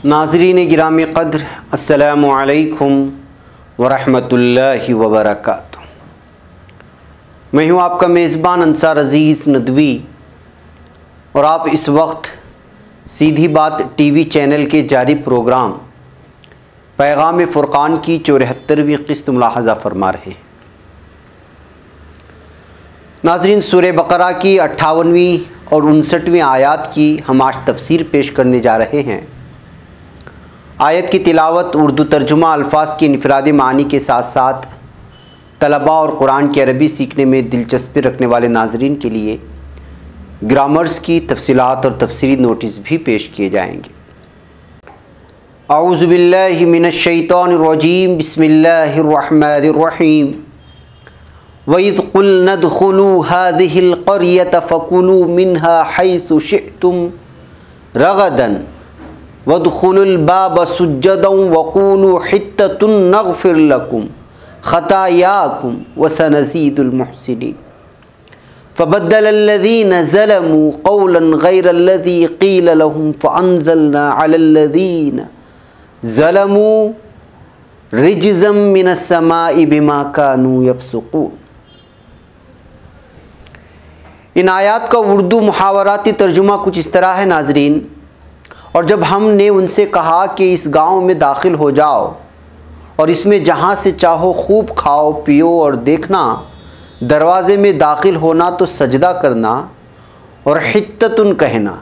नाज़रीन गिरामी क़द्र, अस्सलामु अलैकुम वरहमतुल्लाहि वबरकातुहू। मैं हूँ आपका मेज़बान अंसार अज़ीज़ नदवी और आप इस वक्त सीधी बात टीवी चैनल के जारी प्रोग्राम पैगाम फ़ुरक़ान की 74वीं क़िस्त मुलाहज़ा फरमा रहे हैं। नाज़रीन, सूरह बक़रा की 58वीं और 59वीं आयत की हम आज तफ़सीर पेश करने जा रहे हैं। आयत की तिलावत, उर्दू तर्जुमा, अल्फाज की इनफरादी मानी के साथ साथ तलबा और कुरान की अरबी सीखने में दिलचस्पी रखने वाले नाज़रीन के लिए ग्रामर्स की तफसीलात और तफसीरी नोटिस भी पेश किए जाएंगे। औज़ु बिल्लाहि मिनश शैतानिर रजीम, बिस्मिल्लाहिर रहमानिर रहीम। वइज़ क़ुलना उद्ख़ुलू हाज़िहिल क़रयत फ़कुलू मिन्हा हैसु शिअ्तुम रग़दन वद्ख़ुलुल बाब सुज्जदन वक़ूलू हित्ततुन नग़फ़िर लकुम ख़तायाकुम वसनज़ीदुल मुहसिनीन। फ़बद्दलल्लज़ीना ज़लमू क़ौलन ग़ैरल्लज़ी क़ील लहुम फ़अंज़लना अलल्लज़ीना ज़लमू रिज्ज़म मिनस्समाइ बिमा कानू यफ़्सुक़ून। इन आयात का उर्दू मुहावराती तर्जुमा कुछ इस तरह है नाज़रीन। और जब हमने उनसे कहा कि इस गांव में दाखिल हो जाओ और इसमें जहां से चाहो खूब खाओ पियो और देखना, दरवाज़े में दाखिल होना तो सजदा करना और हित्ततुन कहना,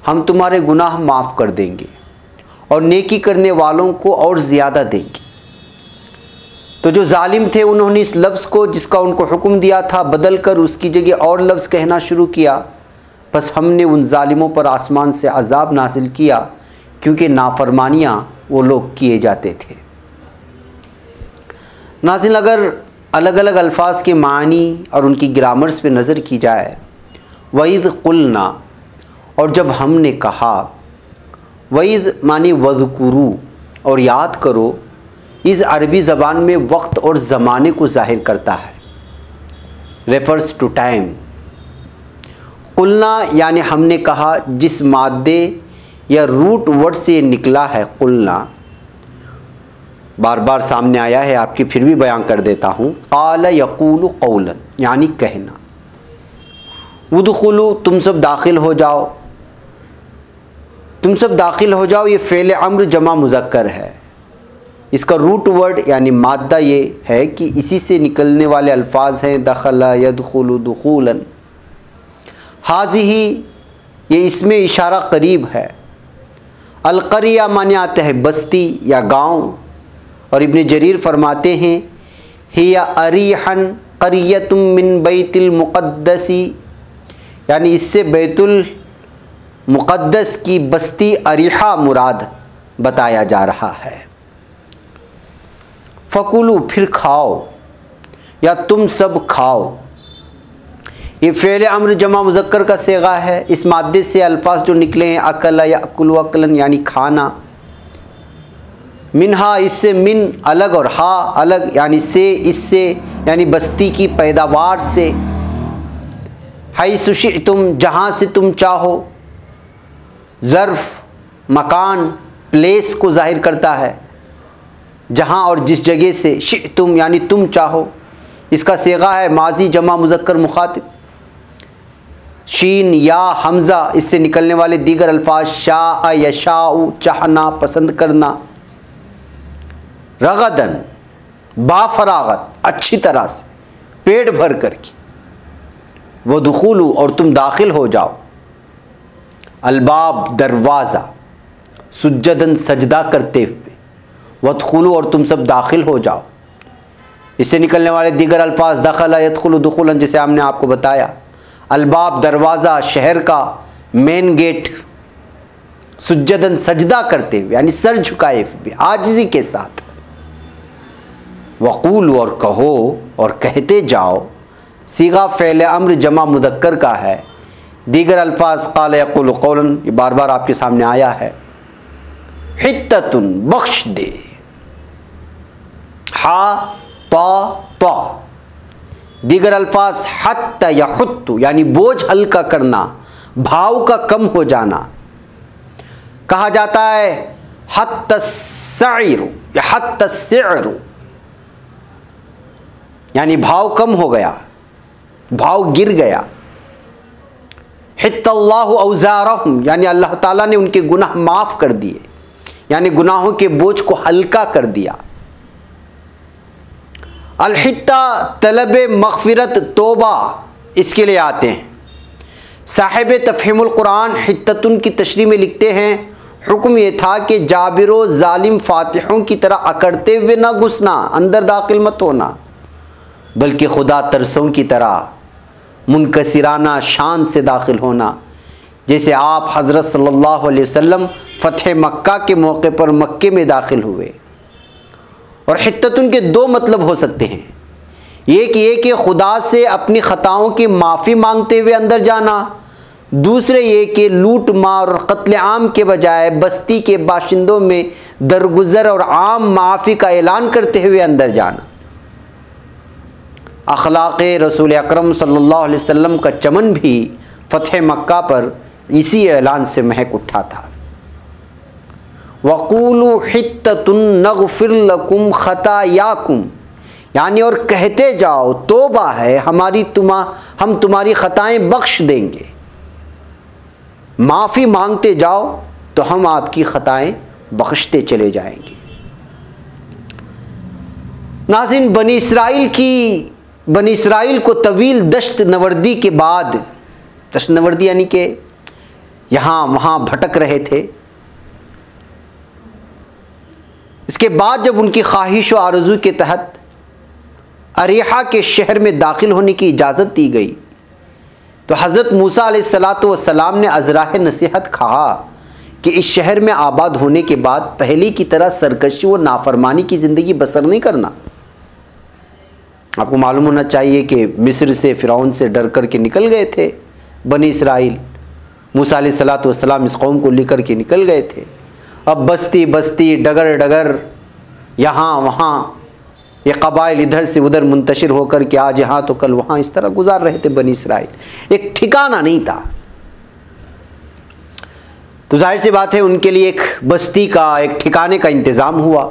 हम तुम्हारे गुनाह माफ़ कर देंगे और नेकी करने वालों को और ज़्यादा देंगे। तो जो जालिम थे उन्होंने इस लफ्ज़ को जिसका उनको हुक्म दिया था बदल कर उसकी जगह और लफ्ज़ कहना शुरू किया। बस हमने उन जालिमों पर आसमान से अज़ाब नाज़िल किया, क्योंकि नाफरमानियाँ वो लोग किए जाते थे। नाज़रीन, अगर अलग अलग अल्फाज के मानी और उनकी ग्रामर्स पे नज़र की जाए, वइज़ क़ुलना और जब हमने कहा, वइज़ मानी वज़कुरू और याद करो, इस अरबी ज़बान में वक्त और ज़माने को ज़ाहिर करता है, रेफर्स टू टाइम। क़ुलना यानी हमने कहा, जिस मादे या रूट वर्ड से निकला है क़ुलना, बार बार सामने आया है आपकी, फिर भी बयान कर देता हूँ। क़ाल यक़ूलु क़ौलन यानी कहना। उद्ख़ुलू तुम सब दाखिल हो जाओ, तुम सब दाखिल हो जाओ, ये फ़ेल अम्र जमा मुज़क्कर है। इसका रूट वर्ड यानी मादा ये है कि इसी से निकलने वाले अल्फाज हैं दख़ला यदख़ुलु दुख़ूलन। हाज़िही ये इसमें इशारा करीब है। अलक़रिया माने आता है बस्ती या गांव, और इब्न जरीर फरमाते हैं हिया अरीहन क़रियतुम मिन बैतुल मुक़द्दसी, यानी इससे बैतुल मुक़द्दस की बस्ती अरीहा मुराद बताया जा रहा है। फ़कुलू फिर खाओ या तुम सब खाओ, ये फ़ेल अम्र जमा मुज़क्कर का सेगा है। इस मादे से अल्फाज जो निकले हैं अकला याकुलु अकलन यानी खाना, मिनहा इससे, मिन अलग और हा अलग यानी से, इससे यानी बस्ती की पैदावार से। हैसु शिअ्तुम जहाँ से तुम चाहो, ज़र्फ़ मकान प्लेस को ज़ाहिर करता है, जहाँ और जिस जगह से। शिअ्तुम यानी तुम चाहो, इसका सेगा है माजी जमा मुज़क्कर मुखातिब। शीन या हमज़ा इससे निकलने वाले दीगर अल्फाज शाअ यशाउ चाहना पसंद करना। रग़दन बाफरागत अच्छी तरह से पेट भर कर के। वदख़ुलू और तुम दाखिल हो जाओ, अलबाब दरवाज़ा, सुज्जदन सजदा करते हुए, वदख़ुलू और तुम सब दाखिल हो जाओ। इससे निकलने वाले दीगर अल्फाज दखला यदखुलु दुखुलन, जैसे हमने आपको बताया। अलबाब दरवाज़ा, शहर का मेन गेट। सुज्जदन सजदा करते हुए यानी सर झुकाए हुए आजिज़ी के साथ। वक़ूल और कहो और कहते जाओ। सीगा फ़ेल अम्र जमा मुदक्कर का है। दीगर अल्फाज क़ाल यक़ूलु क़ौलन, ये बार बार आपके सामने आया है। हित्ततुन बख्श दे। हा ता। दीगर अल्फाज हत्ता या हुत्तु यानी बोझ हल्का करना, भाव का कम हो जाना। कहा जाता है हत्तस्सइरु या हत्तस्सिअरु यानी भाव कम हो गया, भाव गिर गया। हित्तल्लाहु औज़ारहुम यानी अल्लाह ताला ने उनके गुनाह माफ़ कर दिए, यानी गुनाहों के बोझ को हल्का कर दिया। अल-हित्ता तलब मग़फ़िरत तौबा, इसके लिए आते हैं। साहिब तफ़हीमुल कुरान हित्ततुन की तशरीह में लिखते हैं, हुक्म ये था कि जाबिरो जालिम फातिहों की तरह अकड़ते हुए ना घुसना, अंदर दाखिल मत होना, बल्कि खुदा तरसों की तरह मुनकसिराना शान से दाखिल होना। जैसे आप हज़रत सल्लल्लाहु अलैहि वसल्लम फ़तह मक्का के मौके पर मक्के में दाखिल हुए। और हित्ततुन के दो मतलब हो सकते हैं। एक ये कि खुदा से अपनी ख़ताओं की माफ़ी मांगते हुए अंदर जाना, दूसरे ये कि लूट मार और कत्ल आम के बजाय बस्ती के बाशिंदों में दरगुजर और आम माफ़ी का ऐलान करते हुए अंदर जाना। अखलाक़ रसूल अकरम सल्लल्लाहु अलैहि वसल्लम का चमन भी फ़तह मक्का पर इसी ऐलान से महक उठा था। वक़ूलु हित्ततुन नग़फ़िर लकुम ख़तायाकुम यानी और कहते जाओ तौबा है हमारी, हम तुम्हारी ख़ताएँ बख्श देंगे। माफ़ी मांगते जाओ तो हम आपकी ख़ताएँ बख्शते चले जाएंगे। नाज़रीन, बनी इसराइल को तवील दश्त नवर्दी के बाद, दश्त नवर्दी यानी कि यहाँ वहाँ भटक रहे थे, इसके बाद जब उनकी ख्वाहिश व आरज़ू के तहत अरीहा के शहर में दाखिल होने की इजाज़त दी गई, तो हज़रत मूसा अलैहिस्सलातु वस्सलाम ने अज़राह नसीहत कहा कि इस शहर में आबाद होने के बाद पहले की तरह सरकशी व नाफरमानी की ज़िंदगी बसर नहीं करना। आपको मालूम होना चाहिए कि मिस्र से फ़िरौन से डर कर के निकल गए थे बनी इसराइल। मूसा अलैहिस्सलातु वस्सलाम इस कौम को लेकर के निकल गए थे। अब बस्ती बस्ती, डगर डगर, यहाँ वहाँ, ये कबाइल इधर से उधर मुंतशिर होकर के आज यहाँ तो कल वहाँ, इस तरह गुजार रहे थे बनी इसराइल। एक ठिकाना नहीं था। तो जाहिर सी बात है उनके लिए एक बस्ती का, एक ठिकाने का इंतज़ाम हुआ।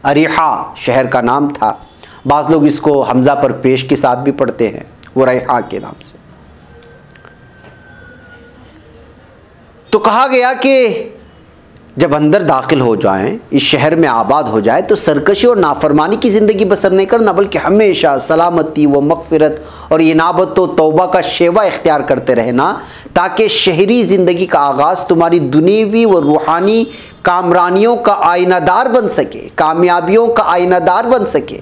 अरीहा शहर का नाम था। बाज़ लोग इसको हमज़ा पर पेश के साथ भी पढ़ते हैं, वो रैहा के नाम से। तो कहा गया कि जब अंदर दाखिल हो जाएं, इस शहर में आबाद हो जाए, तो सरकशी और नाफरमानी की ज़िंदगी बसर नहीं करना, बल्कि हमेशा सलामती व मग़फ़िरत और इनाबत व तौबा का शेवा इख्तियार करते रहना, ताकि शहरी ज़िंदगी का आगाज़ तुम्हारी दुनियावी व रूहानी कामरानियों का आइनादार बन सके, कामयाबियों का आइनादार बन सके।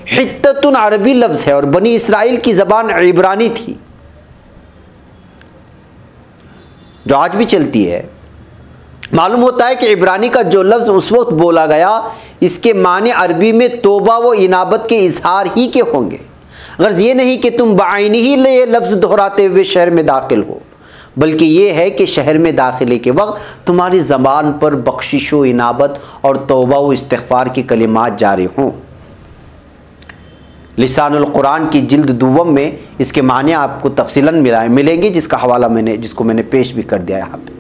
हित्ततुन अरबी लफ्ज़ है और बनी इसराइल की ज़बान इब्रानी थी, जो आज भी चलती है। मालूम होता है कि इब्रानी का जो लफ्ज़ उस वक्त बोला गया, इसके माने अरबी में तौबा व इनाबत के इजहार ही के होंगे। गर्ज़ ये नहीं कि तुम बाइनी ही ये लफ्ज़ दोहराते हुए शहर में दाखिल हो, बल्कि ये है कि शहर में दाखिले के वक्त तुम्हारी ज़बान पर बख्शिश व इनाबत और तौबा व इस्तिग़फ़ार की कलिमात जारी हों। लिसानुल कुरान की जिल्द दुवम में इसके माने आपको तफसीलन मिलेंगे, जिसका हवाला जिसको मैंने पेश भी कर दिया यहाँ पे।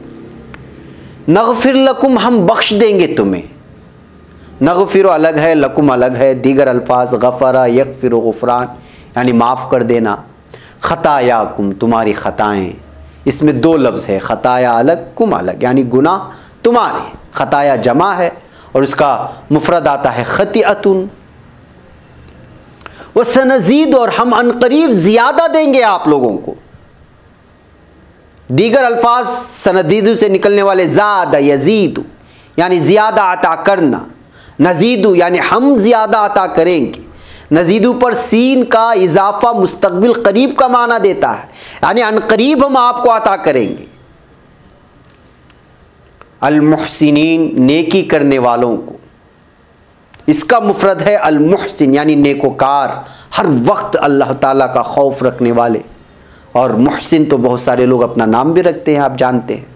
नग़फ़िर लकुम, हम बख्श देंगे तुम्हें। नग़फ़िर अलग है, लकुम अलग है। दीगर अल्फाज गफ़रा यग़फ़िर ग़ुफ़रान यानी माफ़ कर देना। ख़तायाकुम, तुम्हारी ख़ताएँ, इसमें दो लफ्ज़ है, ख़ताया अलग, कुम अलग, यानी गुनाह तुम्हारे। ख़ताया जमा है और उसका मुफ़रद आता है ख़तिअतुन। व सनज़ीद, और हम अनक़रीब ज़ियादा देंगे आप लोगों को। दीगर अल्फाज सनदीदु से निकलने वाले ज़ादा यज़ीदु यानी ज़ियादा अता करना, नजीदु यानी हम ज़्यादा अता करेंगे। नजीदु पर सीन का इजाफा मुस्तकबिल करीब का माना देता है, यानी अनकरीब हम आपको अता करेंगे। अल-मुहसिनीन नेकी करने वालों को, इसका मुफरद है अल-मुहसिन यानी नेकोकार, हर वक्त अल्लाह ताला का खौफ रखने वाले। और मुहसिन तो बहुत सारे लोग अपना नाम भी रखते हैं, आप जानते हैं।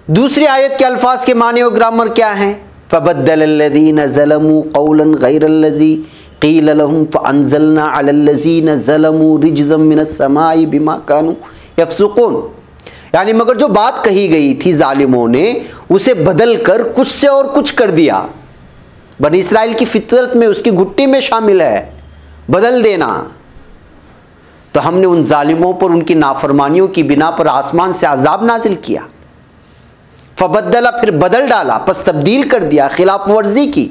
दूसरी आयत के अल्फाज के माने और ग्रामर क्या हैं? फ़बद्दलल्लज़ीना ज़लमू क़ौलन ग़ैरल्लज़ी क़ील लहुम फ़अंज़लना अलल्लज़ीना ज़लमू रिज्ज़म मिनस्समाई बिमा कानू यफ़्सुक़ून, यानी मगर जो बात कही गई थी जालिमों ने उसे बदल कर कुछ से और कुछ कर दिया। बनी इसराइल की फितरत में, उसकी घुट्टी में शामिल है बदल देना। तो हमने उन जालिमों पर उनकी नाफरमानियों की बिना पर आसमान से अजाब नाजिल किया। फबद्दला फिर बदल डाला, पस तब्दील कर दिया, खिलाफ वर्जी की,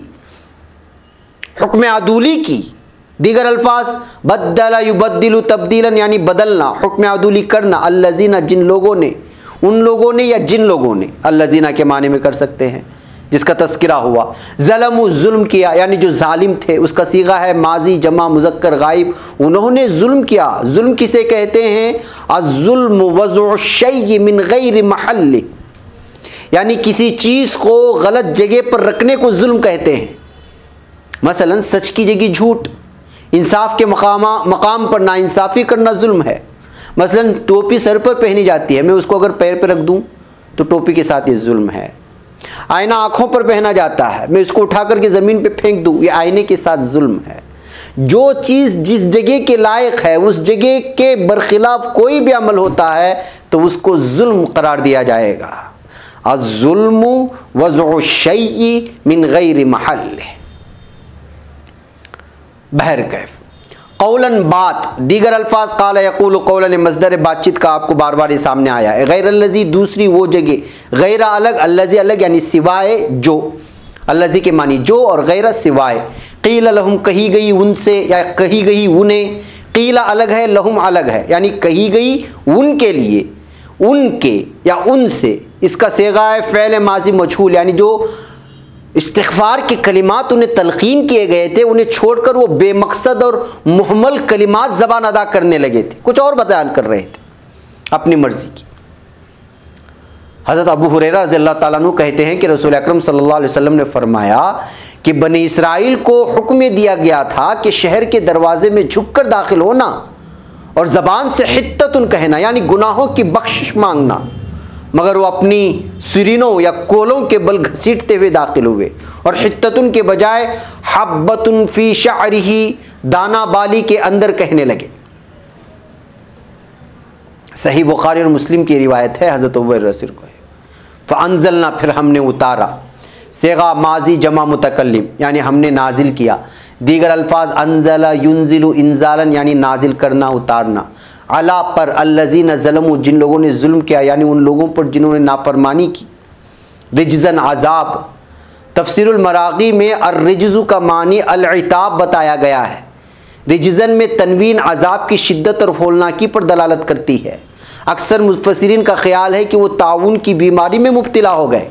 हुक्म अदूली की। दीगर अल्फाज बद्दला युबद्दिलु तब्दीलन यानी बदलना, हुक्म अदूली करना। अल्लज़ीना जिन लोगों ने, उन लोगों ने या जिन लोगों ने, अल्लज़ीना के माने में कर सकते हैं जिसका तस्किरा हुआ। ज़लमु जुल्म किया यानी जो जालिम थे, उसका सीगा है माजी जमा मुज़क्कर गायब, उन्होंने जुल्म किया। जुल्म किसे कहते हैं? अज़्ज़ुल्मु वज़्उ शैइ मिन गैरि महल्लि, यानी किसी चीज़ को गलत जगह पर रखने को जुल्म कहते हैं। मसलन सच की जगह झूठ, इंसाफ के मकाम पर नाइंसाफ़ी करना जुल्म है। मसलन टोपी सर पर पहनी जाती है, मैं उसको अगर पैर पर रख दूं तो टोपी के साथ ये जुल्म है। आईना आँखों पर पहना जाता है, मैं इसको उठा करके ज़मीन पे फेंक दूं, ये आईने के साथ जुल्म है। जो चीज़ जिस जगह के लायक है उस जगह के बरखिलाफ कोई भी अमल होता है तो उसको जुल्म करार दिया जाएगा। अज़्ज़ुल्मु वज़्उ शैइ मिन गैरि महल्लिहि। बहरकैफ कौलन बात, दीगर अल्फाज क़ाल यक़ूलु कौलन मज़दर बातचीत का आपको बार बार ये सामने आया है। गैरल्लज़ी दूसरी वो जगह, गैरा अलग, अल्लज़ी अलग यानी सिवाय जो, अल्लज़ी के मानी जो और गैरा सिवाय। क़ील लहुम कही गई उनसे या कही गई उन्हें, क़ीला अलग है, लहुम अलग है, यानी कही गई उनके लिए, उनके या उनसे। इसका सेगा है फ़ेल माज़ी मजहूल, यानी जो इस्तिग़फ़ार के कलिमात उन्हें तलक़ीन किए गए थे उन्हें छोड़कर वो बेमकसद और मुहम्मल कलिमात ज़बान अदा करने लगे थे, कुछ और बयान कर रहे थे अपनी मर्ज़ी की। हज़रत अबू हुरैरा रज़ियल्लाहु ताला अन्हु कहते हैं कि रसूल अकरम सल्लल्लाहु अलैहि वसल्लम ने फरमाया कि बनी इसराइल को हुक्म दिया गया था कि शहर के दरवाजे में झुककर दाखिल होना और ज़बान से हित्ततुन कहना यानी गुनाहों की बख्शिश मांगना, मगर वो अपनी सिरीनों या कोलों के बल घसीटते हुए दाखिल हुए और हित्ततुन के बजाय हब्बतुन फी शअरिही दाना बाली के अंदर कहने लगे। सही बुखारी और मुस्लिम की रिवायत है, हज़रत अबू हुरैरा से को है फ़अंज़लना फिर हमने उतारा, सेगा माजी जमा मुतकल्लिम यानी हमने नाजिल किया। दीगर अल्फाज अंज़ला युंज़िलु इंज़ालन यानी नाजिल करना उतारना। अला पर अल्लज़ीना ज़लमू जिन लोगों ने जुल्म किया यानी उन लोगों पर जिन्होंने नाफरमानी की। रिज्ज़न अज़ाब, तफसीरुल मराग़ी में अर्रिज्ज़ु का मानी अल-इताब बताया गया है। रिज्ज़न में तनवीन अज़ाब की शिद्दत और होलनाकी पर दलालत करती है। अक्सर मुफ़स्सिरीन का ख्याल है कि वो ताउन की बीमारी में मुब्तला हो गए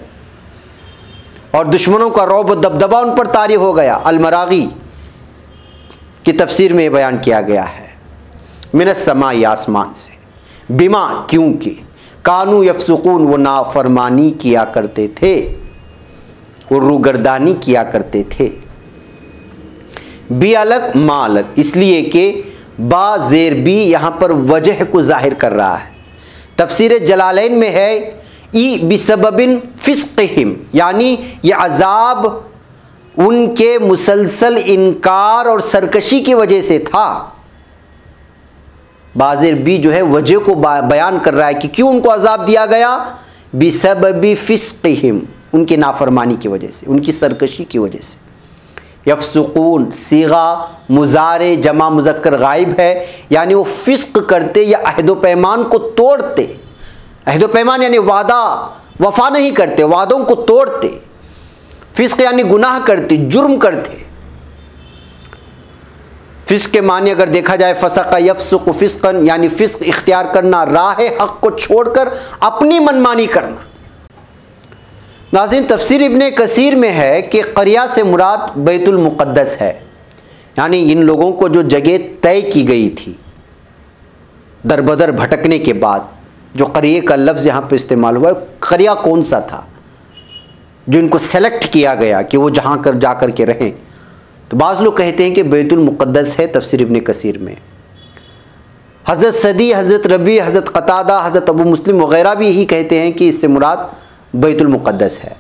और दुश्मनों का रौब दबदबा उन पर तारी हो गया। अल-मराग़ी की तफसीर में बयान किया गया है मिनस समाई आसमान से, बिमा क्योंकि कानू यफसुकून वो नाफरमानी किया करते थे, वो रूगर्दानी किया करते थे। बी अलग मा अलग, इसलिए कि बा ज़ेर बी यहाँ पर वजह को जाहिर कर रहा है। तफसीर जलालैन में है ई बिसबबिन फिस्क़िहिम यानी ये अजाब उनके मुसलसल इनकार और सरकशी की वजह से था। बाज़ेर बी जो है वजह को बयान कर रहा है कि क्यों उनको अजाब दिया गया। बिसबबि फिस्क़िहिम उनकी नाफरमानी की वजह से, उनकी सरकशी की वजह से। यफसुकून सीगा मुजारे जमा मुज़क्कर गायब है यानी वो फिस्क करते या अहद पैमान को तोड़ते। अहद पैमान यानी वादा वफा नहीं करते, वादों को तोड़ते। फिस्क यानी गुनाह करते, जुर्म करते। फिस्क के मानी अगर देखा जाए फसक़ यफसुक़ फिस्क़न यानी फिस्क इख्तियार करना, राह हक़ को छोड़कर अपनी मनमानी करना। नाज़रीन, तफसीर इब्ने कसीर में है कि क़रिया से मुराद बैतुल मुक़द्दस है, यानी इन लोगों को जो जगह तय की गई थी दर बदर भटकने के बाद, जो क़रिए का लफ्ज़ यहाँ पे इस्तेमाल हुआ है, क़रिया कौन सा था जो इनको सेलेक्ट किया गया कि वो जहाँ कर जा कर के रहें। तो बाज़ लोग कहते हैं कि बैतुल मुक़द्दस है तफसीर इब्ने कसीर में। हज़रत सदी, हज़रत रबी, हज़रत क़तादा, हज़रत अबू मुस्लिम वग़ैरह भी यही कहते हैं कि इससे मुराद बैतुल मुक़द्दस है।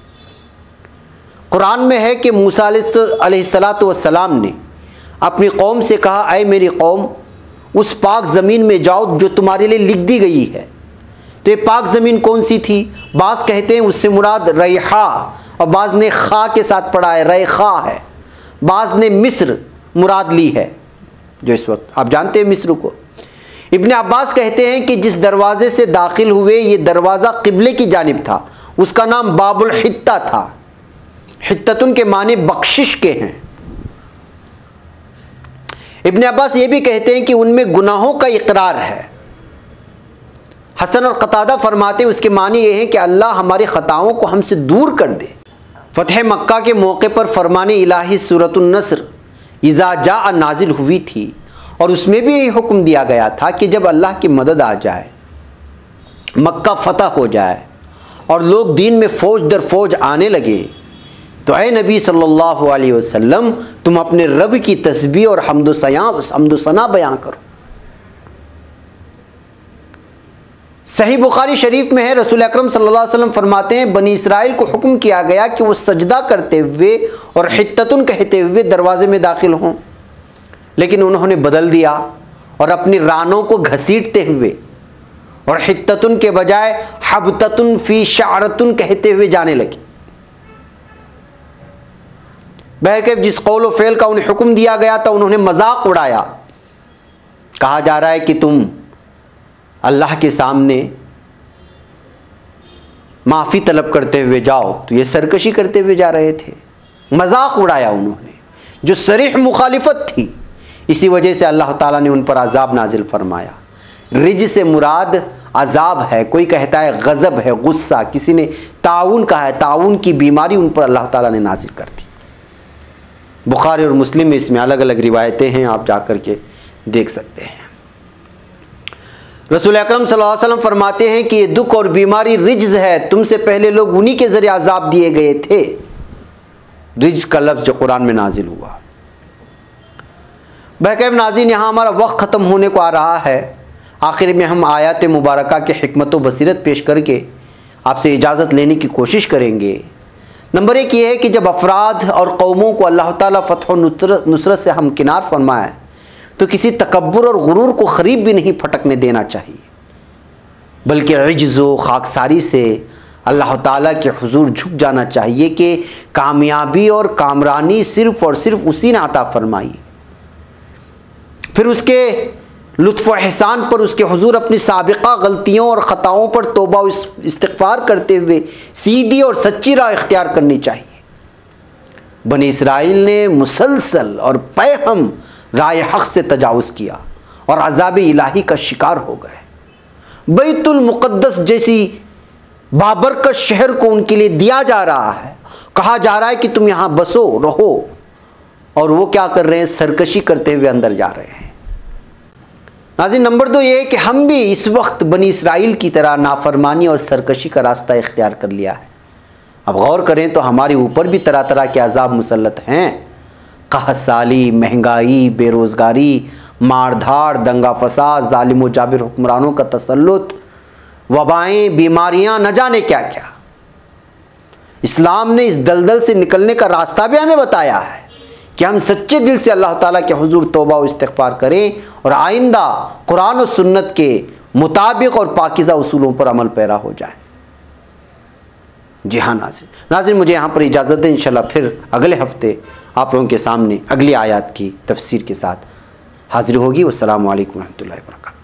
कुरान में है कि मूसा अलैहिस्सलातु वस्सलाम ने अपनी कौम से कहा, ऐ मेरी कौम, उस पाक ज़मीन में जाओ जो तुम्हारे लिए लिख दी गई है। तो ये पाक ज़मीन कौन सी थी? बाज़ कहते हैं उससे मुराद रैहा, और बाज़ ने खा के साथ पढ़ा है, रैखा है। बाज़ ने मिस्र मुराद ली है, जो इस वक्त आप जानते हैं मिस्र को। इब्ने अब्बास कहते हैं कि जिस दरवाज़े से दाखिल हुए ये दरवाज़ा क़िबले की जानिब था, उसका नाम बाबुल हित्ता था। हित्ततुन के माने बख्शिश के हैं। इब्ने अब्बास ये भी कहते हैं कि उनमें गुनाहों का इकरार है। हसन और क़तादा फरमाते हैं उसके माने ये हैं कि अल्लाह हमारी ख़ताओं को हमसे दूर कर दे। फ़तह मक्का के मौके पर फरमाने इलाही सूरतुन नस्र इज़ा जा नाजिल हुई थी, और उसमें भी यही हुक्म दिया गया था कि जब अल्लाह की मदद आ जाए, मक्का फ़तह हो जाए और लोग दीन में फ़ौज दर फ़ौज आने लगे, तो ऐ नबी सल्लल्लाहु अलैहि वसल्लम तुम अपने रब की तस्बीह और हम्दो सना बयां करो। सही बुखारी शरीफ में है, रसूल अकरम सल्लल्लाहु अलैहि वसल्लम फरमाते हैं, बनी इसराइल को हुक्म किया गया कि वो सजदा करते हुए और हित्ततुन कहते हुए दरवाजे में दाखिल हों, लेकिन उन्होंने बदल दिया और अपनी रानों को घसीटते हुए और हित्ततुन के बजाय हबततुन फी शारतुन कहते हुए जाने लगे। बहरकैफ जिस कौल व फ़ेल का उन्हें हुक्म दिया गया था, उन्होंने मजाक उड़ाया। कहा जा रहा है कि तुम अल्लाह के सामने माफ़ी तलब करते हुए जाओ, तो ये सरकशी करते हुए जा रहे थे। मजाक उड़ाया उन्होंने, जो सरीह मुखालिफत थी। इसी वजह से अल्लाह ताला ने उन पर अजाब नाजिल फरमाया। रिज से मुराद अजाब है, कोई कहता है गज़ब है, गुस्सा, किसी ने ताउन कहा है, ताउन की बीमारी उन पर अल्लाह ताला ने नाजिल कर दी। बुखारी और मुस्लिम में इसमें अलग अलग रिवायतें हैं, आप जाकर के देख सकते हैं। रसूल अकरम सल्लल्लाहु अलैहि वसल्लम फरमाते हैं कि ये दुख और बीमारी रिज्ज़ है, तुमसे पहले लोग उन्हीं के ज़रिए अजाब दिए गए थे। रिज्ज़ का लफ्ज़ जो कुरान में नाजिल हुआ। बहरकैफ नाज़रीन, यहाँ हमारा वक्त ख़त्म होने को आ रहा है। आखिर में हम आयत मुबारका के हिकमत व बसीरत पेश करके आपसे इजाज़त लेने की कोशिश करेंगे। नंबर एक ये है कि जब अफराद और कौमों को अल्लाह ताला फ़तह व नुसरत से हमकिनार फरमाए, तो किसी तकब्बुर और गुरूर को ख़रीब भी नहीं फटकने देना चाहिए, बल्कि इज्ज़ व खाकसारी से अल्लाह ताला के हुजूर झुक जाना चाहिए कि कामयाबी और कामरानी सिर्फ़ और सिर्फ उसी ने अता फरमाई। फिर उसके लुत्फ़ व एहसान पर उसके हुजूर अपनी साबिक़ा गलतियों और ख़ताओं पर तौबा व इस्तिग़फ़ार करते हुए सीधी और सच्ची राह इख्तियार करनी चाहिए। बनी इसराइल ने मुसलसल और पैहम राय हक़ से तजावुज़ किया और अज़ाब इलाही का शिकार हो गए। बैतुल मुक़द्दस जैसी बाबरकत शहर को उनके लिए दिया जा रहा है, कहा जा रहा है कि तुम यहाँ बसो रहो, और वो क्या कर रहे हैं? सरकशी करते हुए अंदर जा रहे हैं। नाज़रीन, नंबर दो ये है कि हम भी इस वक्त बनी इसराइल की तरह नाफरमानी और सरकशी का रास्ता इख्तियार कर लिया है। अब गौर करें तो हमारे ऊपर भी तरह तरह के अजाब मुसल्लत हैं। कहसाली, महंगाई, बेरोज़गारी, मारधाड़, दंगा फसाद, जालिम व जाबिर हुक्मरानों का तसल्लुत, वबाएँ, बीमारियाँ, न जाने क्या क्या। इस्लाम ने इस दलदल से निकलने का रास्ता भी हमें बताया है कि हम सच्चे दिल से अल्लाह ताला के हुजूर तौबा व इस्तिग़फ़ार करें और आइंदा कुरान और सुन्नत के मुताबिक और पाकीज़ा उसूलों पर अमल पैरा हो जाए। जी हाँ नाज़रीन, मुझे यहाँ पर इजाज़त दें। इंशाअल्लाह फिर अगले हफ्ते आप लोगों के सामने अगली आयत की तफसीर के साथ हाजिर होगी। वस्सलामु अलैकुम रहमतुल्लाहि व बरकातुहू।